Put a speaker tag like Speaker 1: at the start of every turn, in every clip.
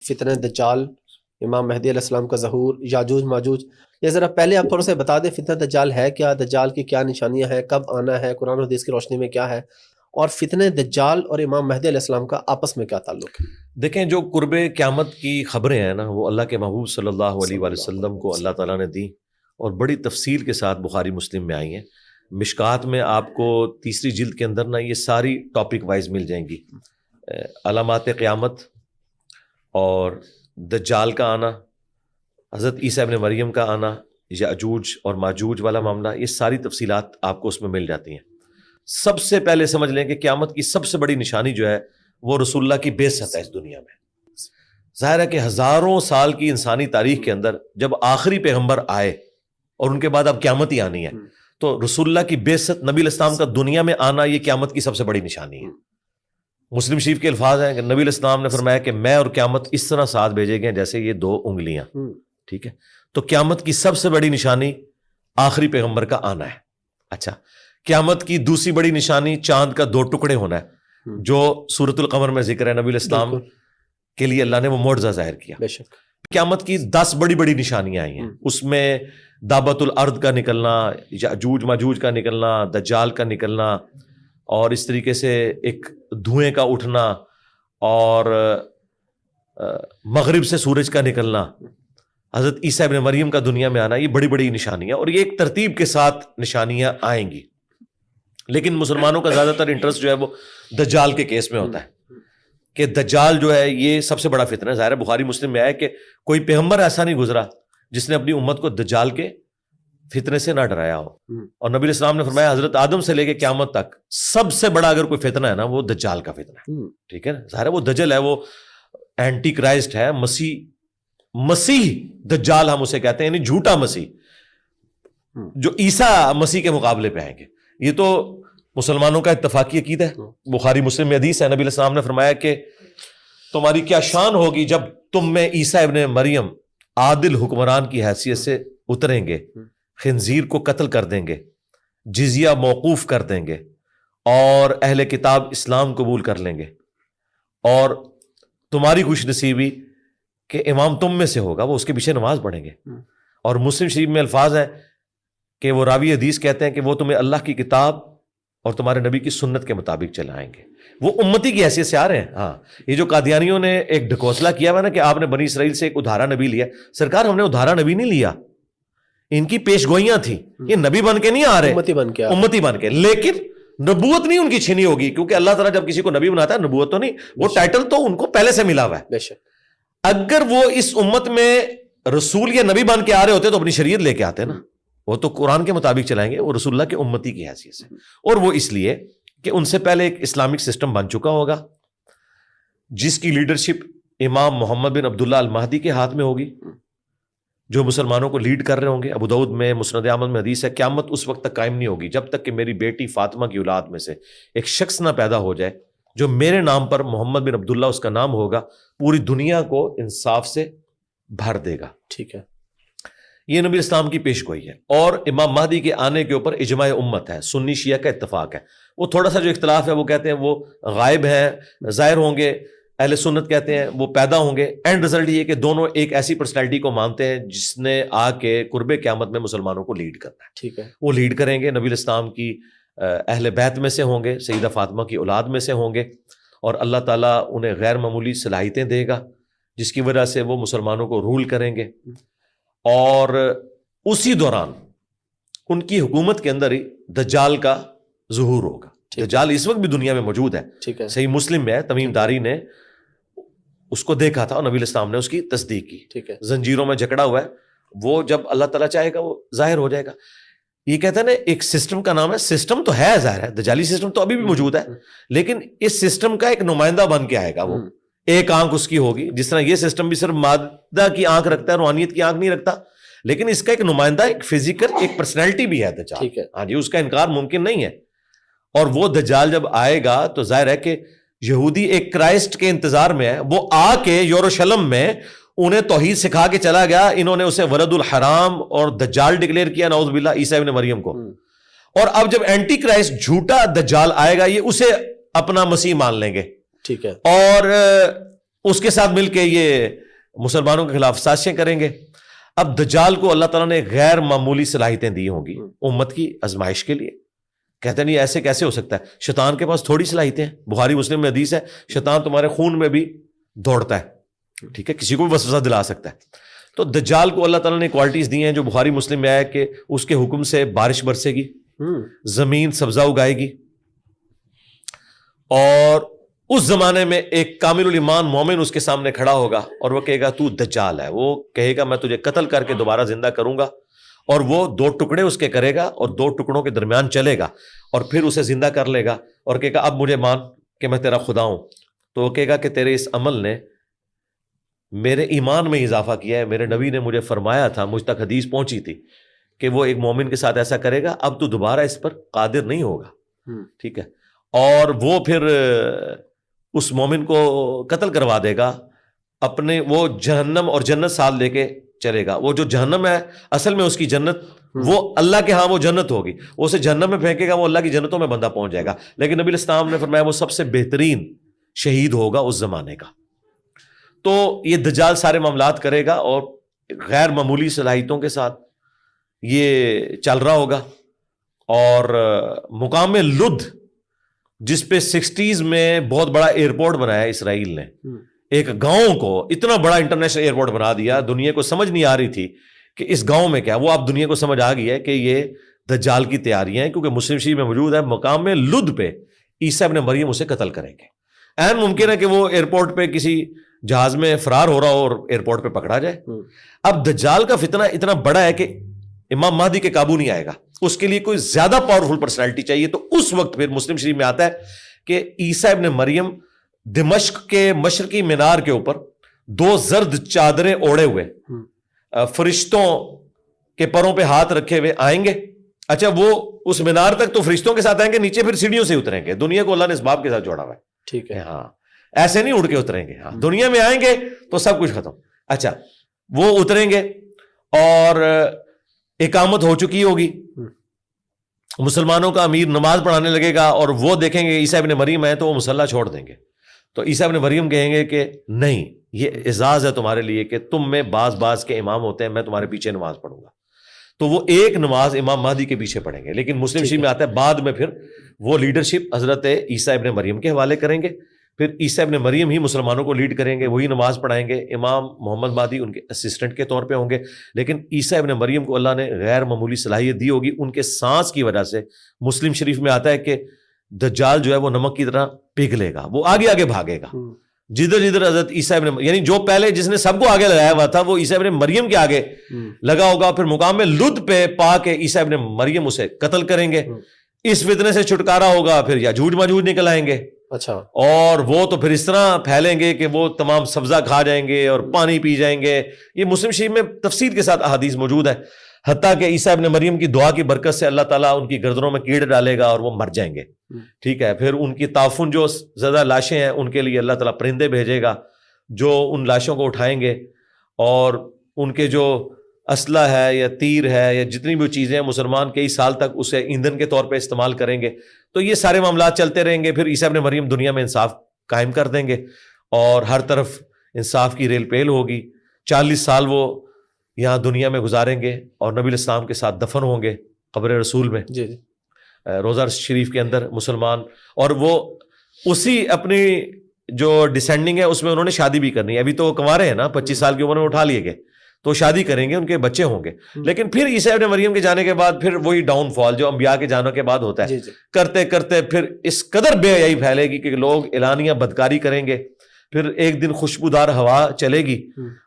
Speaker 1: فتنہ دجال، امام مہدی علیہ السلام کا ظہور، یاجوج ماجوج، یہ ذرا پہلے آپ تھوڑا سا بتا دیں فتنہ دجال ہے کیا، دجال کی کیا نشانیاں ہیں، کب آنا ہے، قرآن و حدیث کی روشنی میں کیا ہے، اور فتنہ دجال اور امام مہدی علیہ السلام کا آپس میں کیا تعلق ہے؟
Speaker 2: دیکھیں، جو قرب قیامت کی خبریں ہیں نا، وہ اللہ کے محبوب صلی اللہ علیہ وآلہ وسلم کو اللہ تعالیٰ نے دی اور بڑی تفصیل کے ساتھ بخاری مسلم میں آئی ہیں۔ مشکات میں آپ کو تیسری جلد کے اندر نا یہ ساری ٹاپک وائز مل جائیں گی، علامات قیامت اور دجال کا آنا، حضرت عیسیٰ ابن مریم کا آنا، یاجوج اور ماجوج والا معاملہ، یہ ساری تفصیلات آپ کو اس میں مل جاتی ہیں۔ سب سے پہلے سمجھ لیں کہ قیامت کی سب سے بڑی نشانی جو ہے وہ رسول اللہ کی بعثت ہے اس دنیا میں۔ ظاہر ہے کہ ہزاروں سال کی انسانی تاریخ کے اندر جب آخری پیغمبر آئے اور ان کے بعد اب قیامت ہی آنی ہے، تو رسول اللہ کی بعثت، نبی علیہ السلام کا دنیا میں آنا، یہ قیامت کی سب سے بڑی نشانی ہے۔ مسلم شریف کے الفاظ ہیں کہ نبی علیہ السلام نے فرمایا کہ میں اور قیامت اس طرح ساتھ بھیجے گئے جیسے یہ دو انگلیاں، ٹھیک ہے؟ تو قیامت کی سب سے بڑی نشانی آخری پیغمبر کا آنا ہے۔ اچھا، قیامت کی دوسری بڑی نشانی چاند کا دو ٹکڑے ہونا ہے، جو سورۃ القمر میں ذکر ہے، نبی علیہ السلام کے لیے اللہ نے وہ معجزہ ظاہر کیا۔
Speaker 1: بے شک
Speaker 2: قیامت کی 10 بڑی بڑی نشانیاں آئی ہیں، اس میں دابت الارض کا نکلنا، یاجوج ماجوج کا نکلنا، دجال کا نکلنا، اور اس طریقے سے ایک دھوئیں کا اٹھنا، اور مغرب سے سورج کا نکلنا، حضرت عیسیٰ ابن مریم کا دنیا میں آنا، یہ بڑی بڑی نشانیاں، اور یہ ایک ترتیب کے ساتھ نشانیاں آئیں گی۔ لیکن مسلمانوں کا زیادہ تر انٹرسٹ جو ہے وہ دجال کے کیس میں ہوتا ہے کہ دجال جو ہے یہ سب سے بڑا فتنہ ہے۔ ظاہر ہے بخاری مسلم میں آیا کہ کوئی پیغمبر ایسا نہیں گزرا جس نے اپنی امت کو دجال کے فتنے سے نہ ڈرایا ہو، اور نبی علیہ السلام نے فرمایا حضرت آدم سے لے کے قیامت تک سب سے بڑا اگر کوئی فتنہ ہے نا، وہ دجال کا فتنہ ہے، ٹھیک ہے نا؟ ظاہر ہے وہ دجل ہے، وہ اینٹی کرائسٹ ہے، مسیح دجال ہم اسے کہتے ہیں، یعنی جھوٹا مسیح جو عیسیٰ مسیح کے مقابلے پہ آئیں گے۔ یہ تو مسلمانوں کا اتفاقی عقیدہ ہے، بخاری مسلم میں حدیث ہے، نبی علیہ السلام نے فرمایا کہ تمہاری کیا شان ہوگی جب تم میں عیسیٰ ابن مریم عادل حکمران کی حیثیت سے اتریں گے، خنزیر کو قتل کر دیں گے، جزیہ موقوف کر دیں گے، اور اہل کتاب اسلام قبول کر لیں گے، اور تمہاری خوش نصیبی کہ امام تم میں سے ہوگا، وہ اس کے پیچھے نماز پڑھیں گے۔ اور مسلم شریف میں الفاظ ہیں کہ وہ راوی حدیث کہتے ہیں کہ وہ تمہیں اللہ کی کتاب اور تمہارے نبی کی سنت کے مطابق چلائیں گے۔ وہ امتی کی حیثیت سے آ رہے ہیں۔ ہاں، یہ جو قادیانیوں نے ایک ڈھکوسلا کیا ہوا نا کہ آپ نے بنی اسرائیل سے ایک ادھارا نبی لیا، سرکار ہم نے ادھارا نبی نہیں لیا، ان کی پیش گوئیاں تھیں، یہ نبی بن کے نہیں آ رہے، امتی بن کے، لیکن نبوت نہیں ان کی چھینی ہوگی، کیونکہ اللہ تعالیٰ جب کسی کو نبی بناتا ہے نبوت تو نہیں، وہ ٹائٹل تو ان کو پہلے سے ملا ہوا ہے۔
Speaker 1: بے شک
Speaker 2: اگر وہ اس امت میں رسول یا نبی بن کے آ رہے ہوتے تو اپنی شریعت لے کے آتے نا، وہ تو قرآن کے مطابق چلائیں گے، وہ رسول اللہ کے امتی کی حیثیت سے، اور وہ اس لیے کہ ان سے پہلے ایک اسلامک سسٹم بن چکا ہوگا جس کی لیڈرشپ امام محمد بن عبداللہ المہدی کے ہاتھ میں ہوگی، جو مسلمانوں کو لیڈ کر رہے ہوں گے۔ ابو داؤد میں مسند احمد میں حدیث ہے قیامت اس وقت تک قائم نہیں ہوگی جب تک کہ میری بیٹی فاطمہ کی اولاد میں سے ایک شخص نہ پیدا ہو جائے جو میرے نام پر محمد بن عبداللہ اس کا نام ہوگا، پوری دنیا کو انصاف سے بھر دے گا۔
Speaker 1: ٹھیک ہے،
Speaker 2: یہ نبی اسلام کی پیش گوئی ہے، اور امام مہدی کے آنے کے اوپر اجماع امت ہے، سنی شیعہ کا اتفاق ہے۔ وہ تھوڑا سا جو اختلاف ہے وہ کہتے ہیں وہ غائب ہیں، ظاہر ہوں گے، اہل سنت کہتے ہیں وہ پیدا ہوں گے۔ اینڈ رزلٹ یہ کہ دونوں ایک ایسی پرسنالٹی کو مانتے ہیں جس نے آ کے قرب قیامت میں مسلمانوں کو لیڈ کرنا ہے۔
Speaker 1: ٹھیک ہے،
Speaker 2: وہ لیڈ کریں گے، نبی الاسلام کی اہل بیت میں سے ہوں گے، سیدہ فاطمہ کی اولاد میں سے ہوں گے، اور اللہ تعالیٰ انہیں غیر معمولی صلاحیتیں دے گا جس کی وجہ سے وہ مسلمانوں کو رول کریں گے، اور اسی دوران ان کی حکومت کے اندر ہی دجال کا ظہور ہوگا۔ دجال اس وقت بھی دنیا میں موجود ہے،
Speaker 1: ٹھیک ہے،
Speaker 2: صحیح مسلم میں ہے، تمیم داری نے اس کو دیکھا تھا اور نبی علیہ السلام نے اس کی تصدیق کی۔
Speaker 1: ٹھیک ہے،
Speaker 2: زنجیروں میں جکڑا ہوا ہے، وہ جب اللہ تعالیٰ چاہے گا وہ ظاہر ہو جائے گا۔ یہ کہتے ہیں نا ایک سسٹم کا نام ہے، سسٹم تو ہے ظاہر ہے، دجالی سسٹم تو ابھی بھی موجود ہے، لیکن اس سسٹم کا ایک نمائندہ بن کے آئے گا، وہ ایک آنکھ اس کی ہوگی، جس طرح یہ سسٹم بھی صرف مادہ کی آنکھ رکھتا ہے، روحانیت کی آنکھ نہیں رکھتا، لیکن اس کا ایک نمائندہ، ایک فزیکل، ایک پرسنالٹی بھی ہے دجال۔
Speaker 1: ٹھیک ہے،
Speaker 2: ہاں جی، اس کا انکار ممکن نہیں ہے۔ اور وہ دجال جب آئے گا تو ظاہر ہے کہ یہودی ایک کرائسٹ کے انتظار میں ہے، وہ آ کے یروشلم میں انہیں توحید سکھا کے چلا گیا، انہوں نے اسے ولد الحرام اور دجال ڈکلیئر کیا، نعوذ باللہ، عیسیٰ ابن مریم کو۔ اور اب جب اینٹی کرائسٹ جھوٹا دجال آئے گا، یہ اسے اپنا مسیح مان لیں گے،
Speaker 1: ٹھیک ہے،
Speaker 2: اور اس کے ساتھ مل کے یہ مسلمانوں کے خلاف سازشیں کریں گے. اب دجال کو اللہ تعالیٰ نے غیر معمولی صلاحیتیں دی ہوں گی امت کی آزمائش کے لیے. کہتے نہیں ایسے کیسے ہو سکتا ہے, شیطان کے پاس تھوڑی صلاحیتیں ہیں. بخاری مسلم میں حدیث ہے شیطان تمہارے خون میں بھی دوڑتا ہے, ٹھیک ہے, کسی کو بھی وسوسہ دلا سکتا ہے. تو دجال کو اللہ تعالیٰ نے کوالٹیز دی ہیں جو بخاری مسلم میں آیا کہ اس کے حکم سے بارش برسے گی, زمین سبزہ اگائے گی, اور اس زمانے میں ایک کامل الایمان مومن اس کے سامنے کھڑا ہوگا اور وہ کہے گا تو دجال ہے. وہ کہے گا میں تجھے قتل کر کے دوبارہ زندہ کروں گا, اور وہ 2 ٹکڑے اس کے کرے گا اور 2 ٹکڑوں کے درمیان چلے گا اور پھر اسے زندہ کر لے گا اور کہے گا اب مجھے مان کہ میں تیرا خدا ہوں. تو وہ کہے گا کہ تیرے اس عمل نے میرے ایمان میں اضافہ کیا ہے, میرے نبی نے مجھے فرمایا تھا, مجھ تک حدیث پہنچی تھی کہ وہ ایک مومن کے ساتھ ایسا کرے گا, اب تو دوبارہ اس پر قادر نہیں ہوگا, ٹھیک ہے. اور وہ پھر اس مومن کو قتل کروا دے گا, اپنے وہ جہنم اور جنت ساتھ لے کے چلے گا. وہ جو جہنم ہے اصل میں اس کی جنت, وہ اللہ کے ہاں وہ جنت ہوگی, وہ اسے جہنم میں پھینکے گا, وہ اللہ کی جنتوں میں بندہ پہنچ جائے گا. لیکن نبی علیہ السلام نے فرمایا وہ سب سے بہترین شہید ہوگا اس زمانے کا. تو یہ دجال سارے معاملات کرے گا اور غیر معمولی صلاحیتوں کے ساتھ یہ چل رہا ہوگا. اور مقام لد جس پہ 60s میں بہت بڑا ایئرپورٹ بنایا اسرائیل نے, ایک گاؤں کو اتنا بڑا انٹرنیشنل ایئرپورٹ بنا دیا, دنیا کو سمجھ نہیں آ رہی تھی کہ اس گاؤں میں کیا, وہ اب دنیا کو سمجھ آ گئی ہے کہ یہ دجال کی تیاریاں ہیں, کیونکہ مسلم شریف میں موجود ہے مقام لد پہ عیسیٰ ابن مریم اسے قتل کریں گے. عین ممکن ہے کہ وہ ایئرپورٹ پہ کسی جہاز میں فرار ہو رہا ہو اور ایئرپورٹ پہ پکڑا جائے. اب دجال کا فتنہ اتنا بڑا ہے کہ امام مہدی کے قابو نہیں آئے گا, اس کے لیے کوئی زیادہ پاورفل پرسنالٹی چاہیے. تو اس وقت پھر مسلم شریف میں آتا ہے کہ عیسیٰ ابن مریم دمشق کے مشرقی مینار کے اوپر 2 زرد چادریں اوڑے ہوئے فرشتوں کے پروں پہ ہاتھ رکھے ہوئے آئیں گے. اچھا, وہ اس مینار تک تو فرشتوں کے ساتھ آئیں گے, نیچے پھر سیڑھیوں سے اتریں گے. دنیا کو اللہ نے اس باب کے ساتھ جوڑا ہوا ہے,
Speaker 1: ٹھیک ہے,
Speaker 2: ہاں, ایسے نہیں اڑ کے اتریں گے. ہاں, دنیا میں آئیں گے تو سب کچھ ختم. اچھا, وہ اتریں گے اور اقامت ہو چکی ہوگی, مسلمانوں کا امیر نماز پڑھانے لگے گا اور وہ دیکھیں گے عیسیٰ ابن مریم ہے تو وہ مصلی چھوڑ دیں گے. تو عیسیٰ ابن مریم کہیں گے کہ نہیں, یہ اعزاز ہے تمہارے لیے کہ تم میں بعض کے امام ہوتے ہیں, میں تمہارے پیچھے نماز پڑھوں گا. تو وہ ایک نماز امام مہدی کے پیچھے پڑھیں گے. لیکن مسلم شریف میں آتا ہے بعد میں پھر وہ لیڈرشپ حضرت عیسیٰ ابن مریم کے حوالے کریں گے, پھر عیسیٰ ابن مریم ہی مسلمانوں کو لیڈ کریں گے, وہی نماز پڑھائیں گے. امام محمد مہدی ان کے اسسٹنٹ کے طور پہ ہوں گے. لیکن عیسیٰ ابن مریم کو اللہ نے غیر معمولی صلاحیت دی ہوگی, ان کے سانس کی وجہ سے. مسلم شریف میں آتا ہے کہ دجال جو ہے وہ نمک کی طرح پگھلے گا, وہ آگے آگے بھاگے گا. جدھر حضرت عیسیٰ ابن یعنی جو پہلے جس نے سب کو آگے لگایا ہوا تھا وہ عیسیٰ ابن مریم کے آگے لگا ہوگا. پھر مقام میں لد پہ پا کے عیسیٰ ابن مریم اسے قتل کریں گے. اس فتنے سے چھٹکارا ہوگا, پھر یاجوج ماجوج نکل آئیں گے. اچھا, اور وہ تو پھر اس طرح پھیلیں گے کہ وہ تمام سبزہ کھا جائیں گے اور پانی پی جائیں گے. یہ مسلم شریف میں تفصیل کے ساتھ احادیث موجود ہے, حتیٰ کہ عیسیٰ ابن مریم کی دعا کی برکت سے اللہ تعالیٰ ان کی گردنوں میں کیڑے ڈالے گا اور وہ مر جائیں گے, ٹھیک ہے. پھر ان کی تعفن جو زیادہ لاشیں ہیں ان کے لیے اللہ تعالیٰ پرندے بھیجے گا جو ان لاشوں کو اٹھائیں گے, اور ان کے جو اسلحہ ہے یا تیر ہے یا جتنی بھی چیزیں ہیں مسلمان کئی سال تک اسے ایندھن کے طور پہ استعمال کریں گے. تو یہ سارے معاملات چلتے رہیں گے. پھر عیسیٰ ابن مریم دنیا میں انصاف قائم کر دیں گے اور ہر طرف انصاف کی ریل پیل ہوگی. 40 سال وہ یہاں دنیا میں گزاریں گے اور نبی علیہ السلام کے ساتھ دفن ہوں گے قبر رسول میں, جی روضہ شریف کے اندر مسلمان. اور وہ اسی اپنی جو ڈسینڈنگ ہے اس میں انہوں نے شادی بھی کرنی ہے. ابھی تو وہ کنوارے ہیں نا, 25 سال کی عمر میں اٹھا لیے گئے, تو شادی کریں گے, ان کے بچے ہوں گے. لیکن پھر عیسیٰ ابن مریم کے جانے کے بعد پھر وہی ڈاؤن فال جو انبیاء کے جانے کے بعد ہوتا ہے, کرتے کرتے پھر اس قدر بے حیائی پھیلے گی کہ لوگ اعلانیہ بدکاری کریں گے. پھر ایک دن خوشبودار ہوا چلے گی,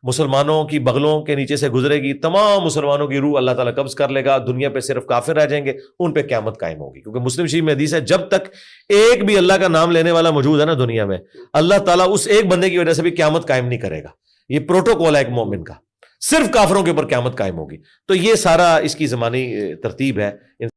Speaker 2: مسلمانوں کی بغلوں کے نیچے سے گزرے گی, تمام مسلمانوں کی روح اللہ تعالیٰ قبض کر لے گا, دنیا پہ صرف کافر رہ جائیں گے, ان پہ قیامت قائم ہوگی. کیونکہ مسلم شریف میں حدیث ہے جب تک ایک بھی اللہ کا نام لینے والا موجود ہے نا دنیا میں, اللہ تعالیٰ اس ایک بندے کی وجہ سے بھی قیامت قائم نہیں کرے گا. یہ پروٹوکول ہے ایک مومن کا, صرف کافروں کے اوپر قیامت قائم ہوگی. تو یہ سارا اس کی زمانی ترتیب ہے.